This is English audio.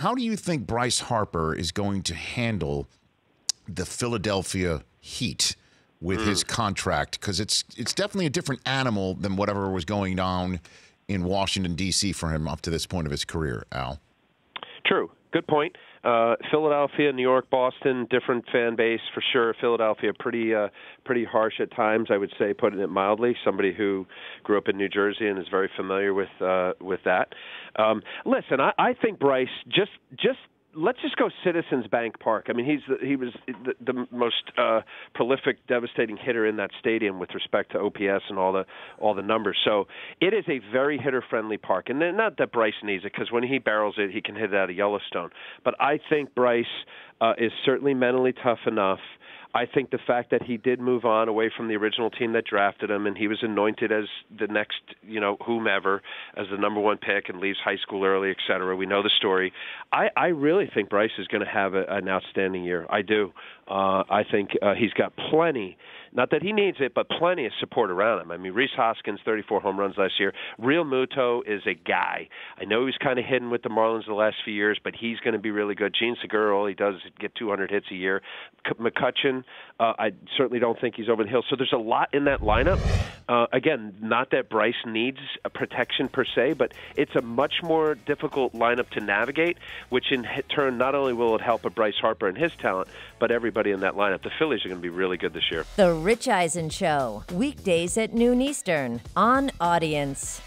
How do you think Bryce Harper is going to handle the Philadelphia Heat with his contract? Because it's definitely a different animal than whatever was going on in Washington, D.C. for him up to this point of his career, Al. True. Good point. Philadelphia, New York, Boston, different fan base for sure. Philadelphia, pretty harsh at times, I would say, putting it mildly. Somebody who grew up in New Jersey and is very familiar with that. Listen, I think Bryce just let's just go Citizens Bank Park. I mean, he was the most prolific, devastating hitter in that stadium with respect to OPS and all the numbers. So it is a very hitter-friendly park, and not that Bryce needs it, because when he barrels it, he can hit it out of Yellowstone. But I think Bryce is certainly mentally tough enough. I think the fact that he did move on away from the original team that drafted him, and he was anointed as the next, whomever, as the number one pick, and leaves high school early, et cetera. We know the story. I really think Bryce is going to have an outstanding year. I do. I think he's got plenty. Not that he needs it, but plenty of support around him. I mean, Rhys Hoskins, 34 home runs last year. Real Muto is a guy. I know he was kind of hidden with the Marlins the last few years, but he's going to be really good. Gene Segura, all he does is get 200 hits a year. McCutchen, I certainly don't think he's over the hill. So there's a lot in that lineup. Again, not that Bryce needs a protection per se, but it's a much more difficult lineup to navigate, which in turn not only will it help Bryce Harper and his talent, but everybody in that lineup. The Phillies are going to be really good this year. The Rich Eisen Show, weekdays at noon Eastern on Audience.